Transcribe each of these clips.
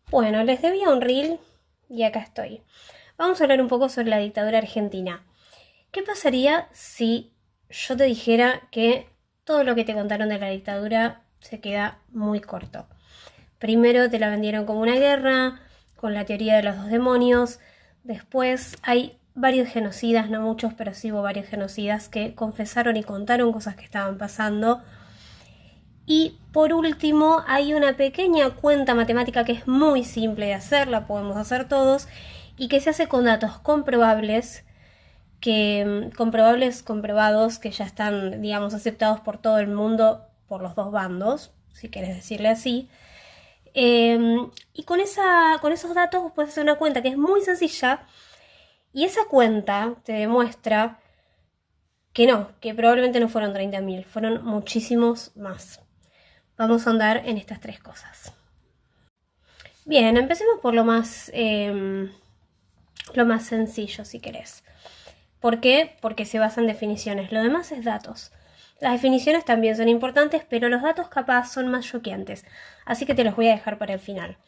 Bueno, les debía un reel y acá estoy. Vamos a hablar un poco sobre la dictadura argentina. ¿Qué pasaría si yo te dijera que todo lo que te contaron de la dictadura se queda muy corto? Primero te la vendieron como una guerra, con la teoría de los dos demonios. Después hay varios genocidas, no muchos, pero sí hubo varios genocidas que confesaron y contaron cosas que estaban pasando. Y por último, hay una pequeña cuenta matemática que es muy simple de hacer, la podemos hacer todos, y que se hace con datos comprobables, comprobados, que ya están, digamos, aceptados por todo el mundo, por los dos bandos, si quieres decirle así. Y con esos datos puedes hacer una cuenta que es muy sencilla, y esa cuenta te demuestra que probablemente no fueron 30.000, fueron muchísimos más. Vamos a andar en estas tres cosas. Bien, empecemos por lo más sencillo, si querés. ¿Por qué? Porque se basa en definiciones. Lo demás es datos. Las definiciones también son importantes, pero los datos capaz son más choqueantes. Así que te los voy a dejar para el final.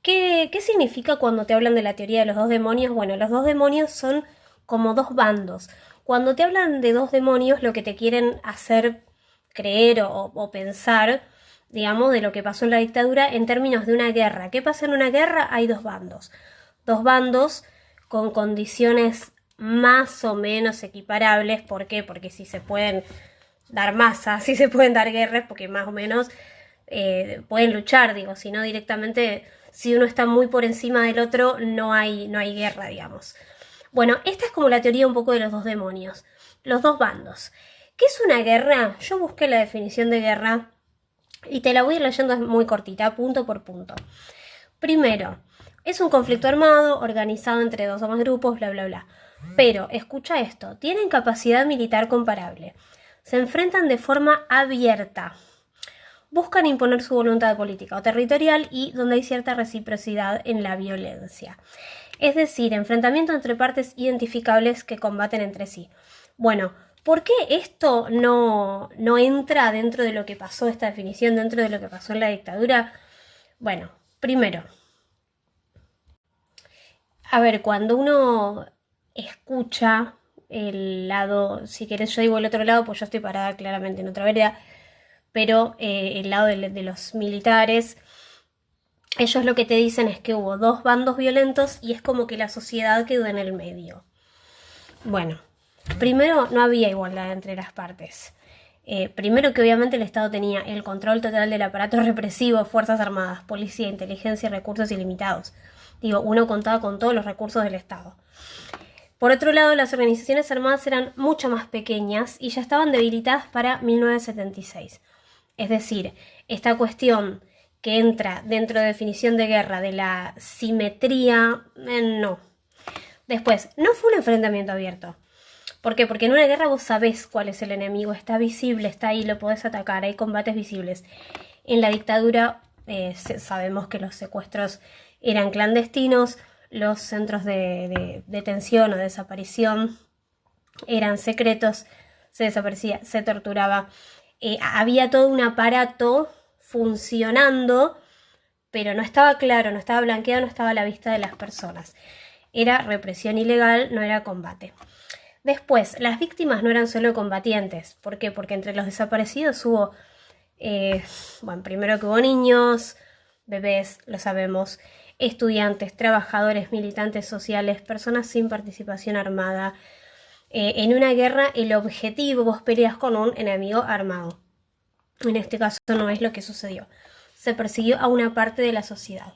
¿Qué significa cuando te hablan de la teoría de los dos demonios? Bueno, los dos demonios son como dos bandos. Cuando te hablan de dos demonios, lo que te quieren hacer creer o pensar, digamos, de lo que pasó en la dictadura en términos de una guerra. ¿Qué pasa en una guerra? Hay dos bandos. Dos bandos con condiciones más o menos equiparables. ¿Por qué? Porque si se pueden dar masas, si se pueden dar guerras, porque más o menos pueden luchar, digo, si no directamente, si uno está muy por encima del otro, no hay guerra, digamos. Bueno, esta es como la teoría un poco de los dos demonios, los dos bandos. ¿Qué es una guerra? Yo busqué la definición de guerra y te la voy a ir leyendo muy cortita, punto por punto. Primero, es un conflicto armado organizado entre dos o más grupos, bla, bla, bla. Pero, escucha esto, tienen capacidad militar comparable. Se enfrentan de forma abierta. Buscan imponer su voluntad política o territorial y donde hay cierta reciprocidad en la violencia. Es decir, enfrentamiento entre partes identificables que combaten entre sí. Bueno, ¿por qué esto no entra dentro de lo que pasó, esta definición, dentro de lo que pasó en la dictadura? Bueno, primero, a ver, cuando uno escucha el lado, si querés yo digo el otro lado, pues yo estoy parada claramente en otra vereda, pero el lado de los militares, ellos lo que te dicen es que hubo dos bandos violentos y es como que la sociedad quedó en el medio. Bueno, primero no había igualdad entre las partes. Primero que obviamente el Estado tenía el control total del aparato represivo, Fuerzas Armadas, Policía, Inteligencia y recursos ilimitados. Digo, uno contaba con todos los recursos del Estado. Por otro lado, las organizaciones armadas eran mucho más pequeñas y ya estaban debilitadas para 1976. Es decir, esta cuestión que entra dentro de definición de guerra de la simetría, no. Después, no fue un enfrentamiento abierto. ¿Por qué? Porque en una guerra vos sabés cuál es el enemigo, está visible, está ahí, lo podés atacar, hay combates visibles. En la dictadura sabemos que los secuestros eran clandestinos, los centros de detención o desaparición eran secretos, se desaparecía, se torturaba. Había todo un aparato funcionando, pero no estaba claro, no estaba blanqueado, no estaba a la vista de las personas. Era represión ilegal, no era combate. Después, las víctimas no eran solo combatientes. ¿Por qué? Porque entre los desaparecidos hubo, bueno, primero que hubo niños, bebés, lo sabemos, estudiantes, trabajadores, militantes sociales, personas sin participación armada. En una guerra el objetivo, vos peleas con un enemigo armado. En este caso no es lo que sucedió. Se persiguió a una parte de la sociedad.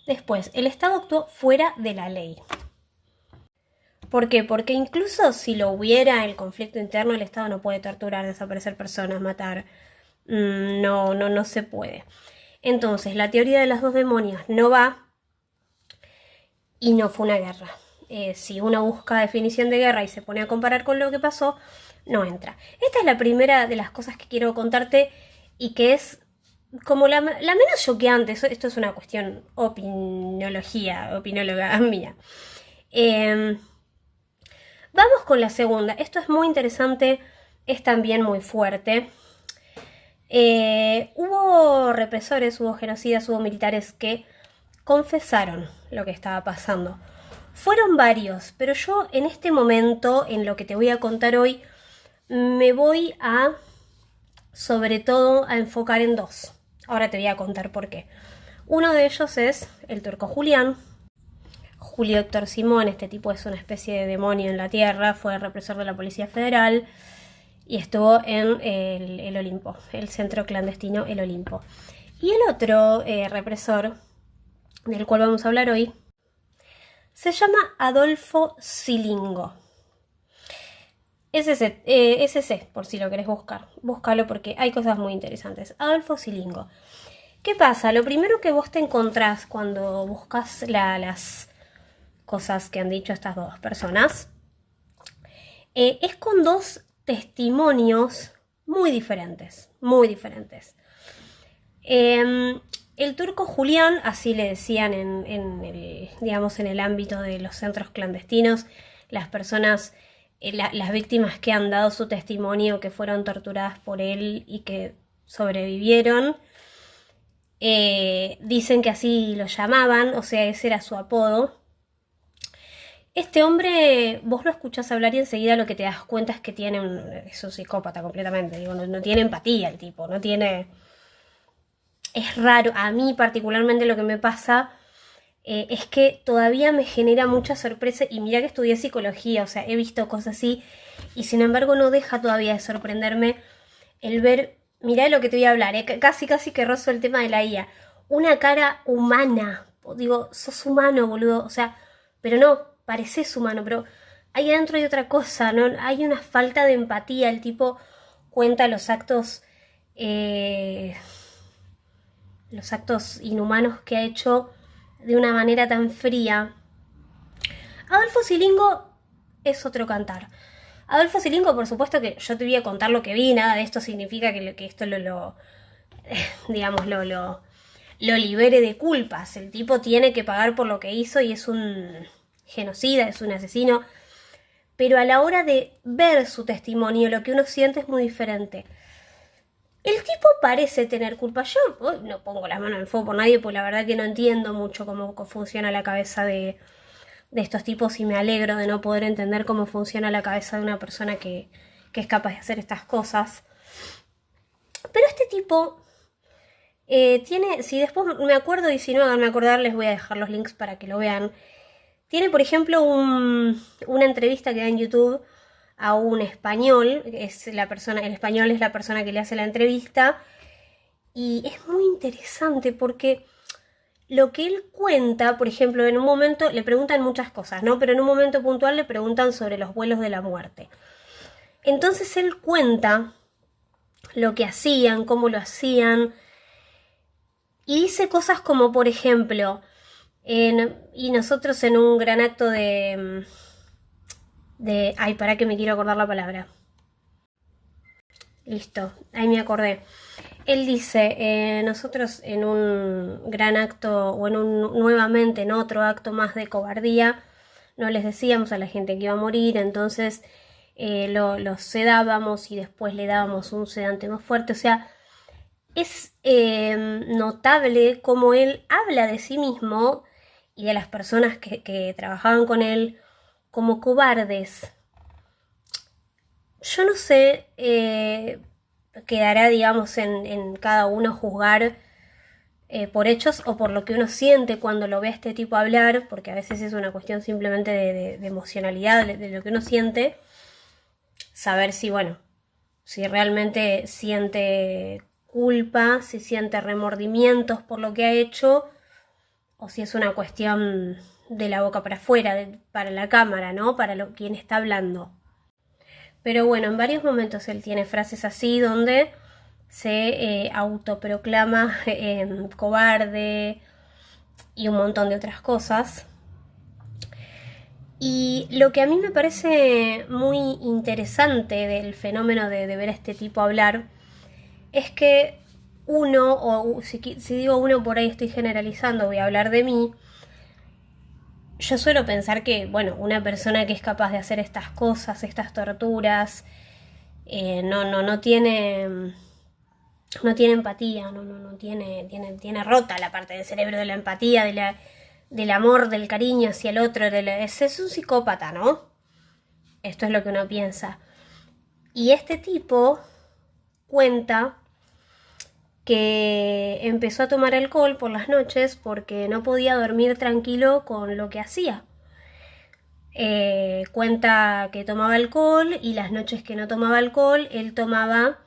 Después, el Estado actuó fuera de la ley. ¿Por qué? Porque incluso si lo hubiera el conflicto interno, el Estado no puede torturar, desaparecer personas, matar. No se puede. Entonces, la teoría de las dos demonios no va y no fue una guerra. Si uno busca definición de guerra y se pone a comparar con lo que pasó, no entra. Esta es la primera de las cosas que quiero contarte y que es como la menos choqueante. Esto es una cuestión opinóloga mía. Vamos con la segunda. Esto es muy interesante, es también muy fuerte. Hubo represores, hubo genocidas, hubo militares que confesaron lo que estaba pasando. Fueron varios, pero yo en este momento, en lo que te voy a contar hoy, me voy a, sobre todo, a enfocar en dos. Ahora te voy a contar por qué. Uno de ellos es el turco Julián. Julio Héctor Simón, este tipo es una especie de demonio en la tierra, fue represor de la Policía Federal y estuvo en el Olimpo, el centro clandestino El Olimpo. Y el otro represor, del cual vamos a hablar hoy, se llama Adolfo Silingo. SC, por si lo querés buscar. Búscalo porque hay cosas muy interesantes. Adolfo Silingo. ¿Qué pasa? Lo primero que vos te encontrás cuando buscas las cosas que han dicho estas dos personas es con dos testimonios muy diferentes. Muy diferentes. El turco Julián, así le decían en el ámbito de los centros clandestinos, las personas, las víctimas que han dado su testimonio, que fueron torturadas por él y que sobrevivieron, dicen que así lo llamaban, o sea, ese era su apodo. Este hombre, vos lo escuchás hablar y enseguida lo que te das cuenta es que es un psicópata completamente, digo, no tiene empatía el tipo, no tiene... Es raro, a mí particularmente lo que me pasa es que todavía me genera mucha sorpresa, y mira que estudié psicología, o sea, he visto cosas así, y sin embargo no deja todavía de sorprenderme el ver, mirá lo que te voy a hablar, casi que rozo el tema de la IA, una cara humana, digo, sos humano, boludo, o sea, pero no, pareces humano, pero ahí adentro hay otra cosa, ¿no? Hay una falta de empatía, el tipo cuenta los actos inhumanos que ha hecho de una manera tan fría. Adolfo Silingo es otro cantar. Adolfo Silingo, por supuesto que yo te voy a contar lo que vi, nada de esto significa que esto lo libere de culpas. El tipo tiene que pagar por lo que hizo y es un genocida, es un asesino. Pero a la hora de ver su testimonio, lo que uno siente es muy diferente. El tipo parece tener culpa. Yo no pongo las manos en el fuego por nadie, porque la verdad que no entiendo mucho cómo funciona la cabeza de estos tipos, y me alegro de no poder entender cómo funciona la cabeza de una persona que es capaz de hacer estas cosas. Pero este tipo tiene, si después me acuerdo y si no háganme acordar, les voy a dejar los links para que lo vean. Tiene, por ejemplo, una entrevista que da en YouTube a un español, el español es la persona que le hace la entrevista, y es muy interesante porque lo que él cuenta, por ejemplo, en un momento le preguntan muchas cosas, ¿no? Pero en un momento puntual le preguntan sobre los vuelos de la muerte. Entonces él cuenta lo que hacían, cómo lo hacían, y dice cosas como, por ejemplo, y nosotros en un gran acto ay, pará que me quiero acordar la palabra. Listo, ahí me acordé. Él dice, nosotros en un gran acto, o nuevamente en otro acto más de cobardía, no les decíamos a la gente que iba a morir, entonces los sedábamos y después le dábamos un sedante más fuerte. O sea, es notable cómo él habla de sí mismo y de las personas que trabajaban con él como cobardes. Yo no sé, quedará, digamos, en cada uno juzgar por hechos o por lo que uno siente cuando lo ve a este tipo hablar, porque a veces es una cuestión simplemente de emocionalidad, de lo que uno siente, saber si realmente siente culpa, si siente remordimientos por lo que ha hecho, o si es una cuestión de la boca para afuera, para la cámara, ¿no? Para quien está hablando. Pero bueno, en varios momentos él tiene frases así donde se autoproclama cobarde y un montón de otras cosas. Y lo que a mí me parece muy interesante del fenómeno de ver a este tipo hablar es que uno, o si digo uno por ahí estoy generalizando, voy a hablar de mí. Yo suelo pensar que, una persona que es capaz de hacer estas cosas, estas torturas, no tiene no tiene empatía, no tiene rota la parte del cerebro de la empatía, del amor, del cariño hacia el otro, es un psicópata, ¿no? Esto es lo que uno piensa. Y este tipo cuenta que empezó a tomar alcohol por las noches porque no podía dormir tranquilo con lo que hacía. Cuenta que tomaba alcohol y las noches que no tomaba alcohol, él tomaba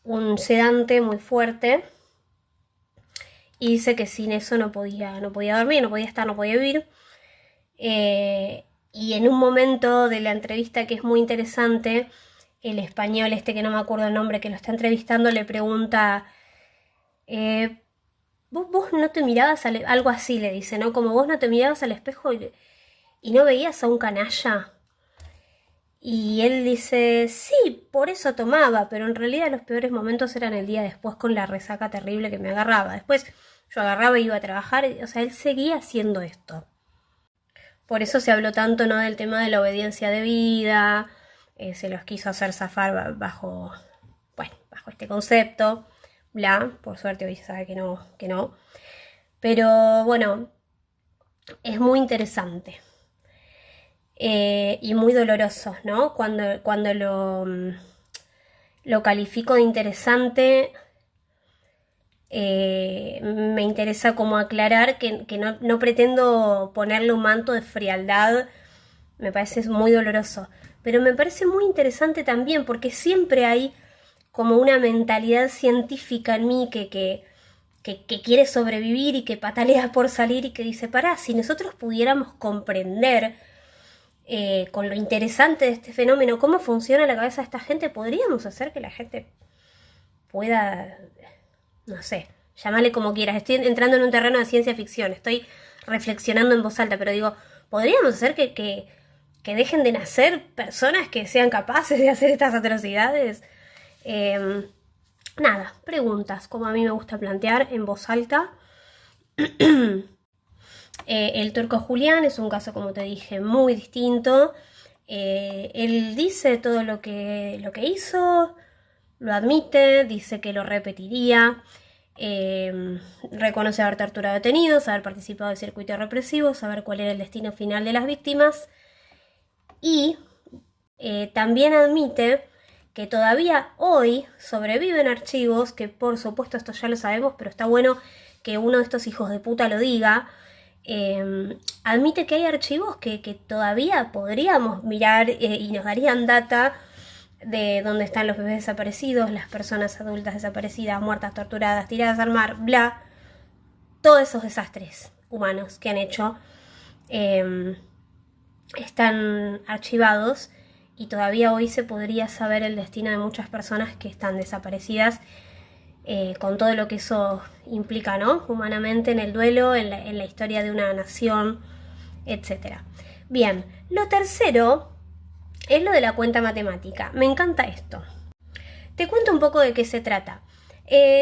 un sedante muy fuerte y dice que sin eso no podía dormir, no podía estar, no podía vivir. Y en un momento de la entrevista que es muy interesante, el español que no me acuerdo el nombre, que lo está entrevistando, le pregunta, vos no te mirabas algo así le dice, ¿no? Como vos no te mirabas al espejo y no veías a un canalla. Y él dice, sí, por eso tomaba, pero en realidad los peores momentos eran el día después con la resaca terrible que me agarraba. Después yo agarraba y iba a trabajar, o sea, él seguía haciendo esto. Por eso se habló tanto, ¿no?, del tema de la obediencia debida, se los quiso hacer zafar bajo este concepto, bla, por suerte hoy se sabe que no. Pero bueno, es muy interesante. Y muy doloroso, ¿no? Cuando lo califico de interesante, me interesa como aclarar que no pretendo ponerle un manto de frialdad, me parece muy doloroso, pero me parece muy interesante también porque siempre hay como una mentalidad científica en mí que quiere sobrevivir y que patalea por salir y que dice, pará, si nosotros pudiéramos comprender con lo interesante de este fenómeno, cómo funciona la cabeza de esta gente, podríamos hacer que la gente pueda, no sé, llamarle como quieras. Estoy entrando en un terreno de ciencia ficción, estoy reflexionando en voz alta, pero digo, podríamos hacer que dejen de nacer personas que sean capaces de hacer estas atrocidades. Nada, preguntas, como a mí me gusta plantear en voz alta. El Turco Julián es un caso, como te dije, muy distinto. Él dice todo lo que hizo, lo admite, dice que lo repetiría, reconoce haber torturado detenidos, haber participado del circuito represivo, saber cuál era el destino final de las víctimas y también admite que todavía hoy sobreviven archivos, que por supuesto esto ya lo sabemos, pero está bueno que uno de estos hijos de puta lo diga. Admite que hay archivos que todavía podríamos mirar y nos darían data de dónde están los bebés desaparecidos, las personas adultas desaparecidas, muertas, torturadas, tiradas al mar, bla. Todos esos desastres humanos que han hecho están archivados y todavía hoy se podría saber el destino de muchas personas que están desaparecidas, con todo lo que eso implica, ¿no?, humanamente, en el duelo, en la historia de una nación, etc. Bien, lo tercero es lo de la cuenta matemática. Me encanta esto. Te cuento un poco de qué se trata.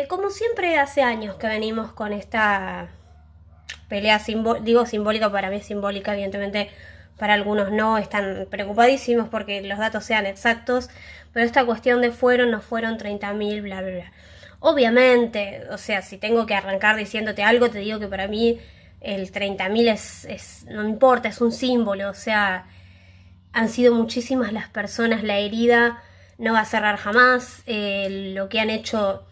Como siempre, hace años que venimos con esta pelea simbólica, para mí es simbólica, evidentemente para algunos no, están preocupadísimos porque los datos sean exactos, pero esta cuestión de fueron, no fueron 30.000, bla, bla, bla. Obviamente, o sea, si tengo que arrancar diciéndote algo, te digo que para mí el 30.000 es no importa, es un símbolo, o sea, han sido muchísimas las personas, la herida no va a cerrar jamás, lo que han hecho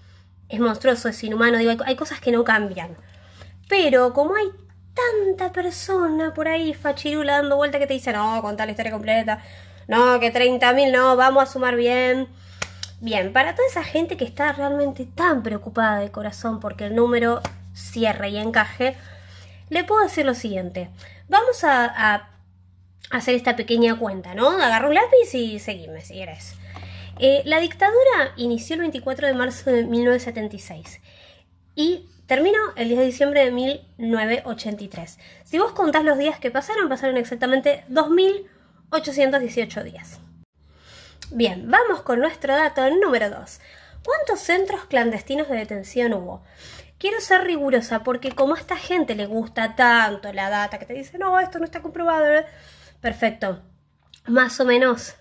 es monstruoso, es inhumano, digo, hay cosas que no cambian. Pero como hay tanta persona por ahí fachirula dando vuelta que te dice, no, contá la historia completa, no, que 30.000 no, vamos a sumar bien. Bien, para toda esa gente que está realmente tan preocupada de corazón porque el número cierre y encaje, le puedo decir lo siguiente. Vamos a hacer esta pequeña cuenta, ¿no? Agarra un lápiz y seguime si querés. La dictadura inició el 24 de marzo de 1976 y terminó el 10 de diciembre de 1983. Si vos contás los días que pasaron exactamente 2.818 días. Bien, vamos con nuestro dato número 2. ¿Cuántos centros clandestinos de detención hubo? Quiero ser rigurosa porque como a esta gente le gusta tanto la data que te dice, no, esto no está comprobado, ¿verdad? Perfecto. Más o menos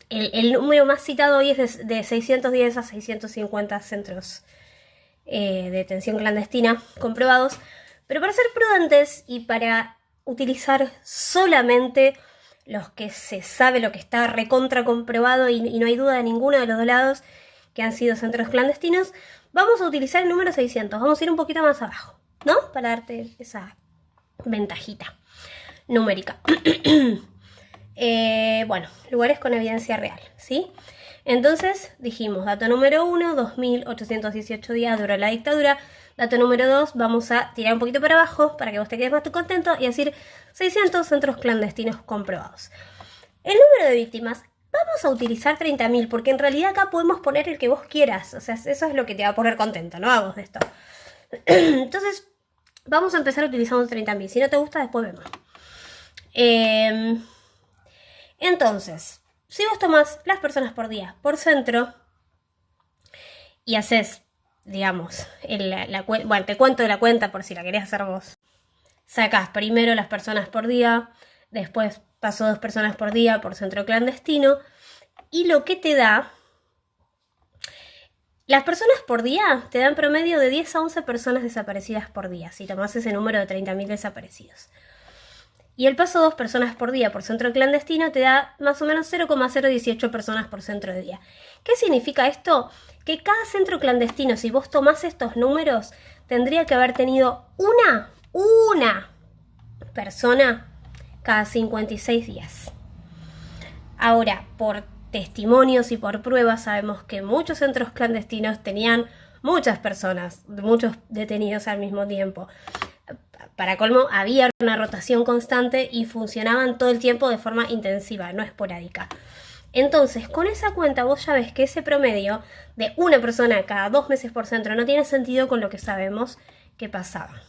El número más citado hoy es de 610 a 650 centros de detención clandestina comprobados, pero para ser prudentes y para utilizar solamente los que se sabe, lo que está recontra comprobado y no hay duda de ninguno de los dos lados que han sido centros clandestinos, vamos a utilizar el número 600, vamos a ir un poquito más abajo, ¿no? Para darte esa ventajita numérica. Bueno, lugares con evidencia real, ¿sí? Entonces dijimos, dato número 1, 2.818 días duró la dictadura. Dato número 2, vamos a tirar un poquito para abajo para que vos te quedes más contento y decir 600 centros clandestinos comprobados. El número de víctimas, vamos a utilizar 30.000 porque en realidad acá podemos poner el que vos quieras. O sea, eso es lo que te va a poner contento, no vos de esto. Entonces, vamos a empezar utilizando 30.000. Si no te gusta, después vemos. Entonces, si vos tomás las personas por día por centro y haces, digamos, bueno, te cuento de la cuenta por si la querés hacer vos. Sacás primero las personas por día, después pasó 2 personas por día por centro clandestino y lo que te da, las personas por día te dan promedio de 10 a 11 personas desaparecidas por día, si tomás ese número de 30.000 desaparecidos. Y el paso 2 personas por día por centro clandestino te da más o menos 0,018 personas por centro de día. ¿Qué significa esto? Que cada centro clandestino, si vos tomás estos números, tendría que haber tenido una persona cada 56 días. Ahora, por testimonios y por pruebas, sabemos que muchos centros clandestinos tenían muchas personas, muchos detenidos al mismo tiempo. Para colmo, había una rotación constante y funcionaban todo el tiempo de forma intensiva, no esporádica. Entonces, con esa cuenta vos ya ves que ese promedio de una persona cada 2 meses por centro no tiene sentido con lo que sabemos que pasaba.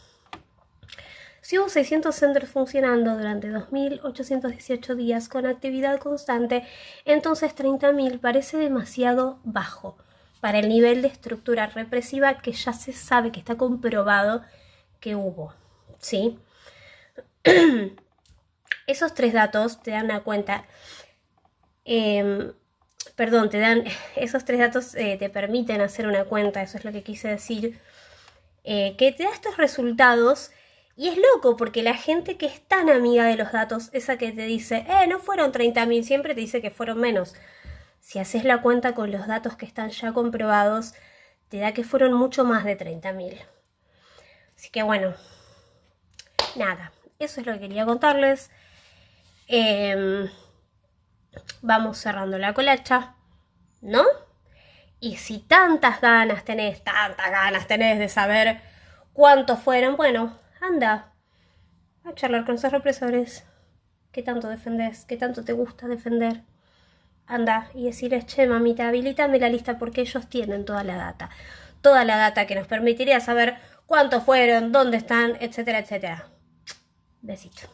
Si hubo 600 centros funcionando durante 2.818 días con actividad constante, entonces 30.000 parece demasiado bajo para el nivel de estructura represiva que ya se sabe, que está comprobado que hubo. ¿Sí? Esos 3 datos te dan una cuenta, esos 3 datos te permiten hacer una cuenta, eso es lo que quise decir, que te da estos resultados y es loco porque la gente que es tan amiga de los datos, esa que te dice, no fueron 30.000, siempre te dice que fueron menos. Si haces la cuenta con los datos que están ya comprobados, te da que fueron mucho más de 30.000. Así que bueno, nada, eso es lo que quería contarles. Vamos cerrando la colacha, ¿no? Y si tantas ganas tenés de saber cuántos fueron, bueno, anda a charlar con esos represores. ¿Qué tanto defendés? ¿Qué tanto te gusta defender? Anda y decirles, che, mamita, habilítame la lista porque ellos tienen toda la data. Toda la data que nos permitiría saber cuántos fueron, dónde están, etcétera, etcétera. Besito.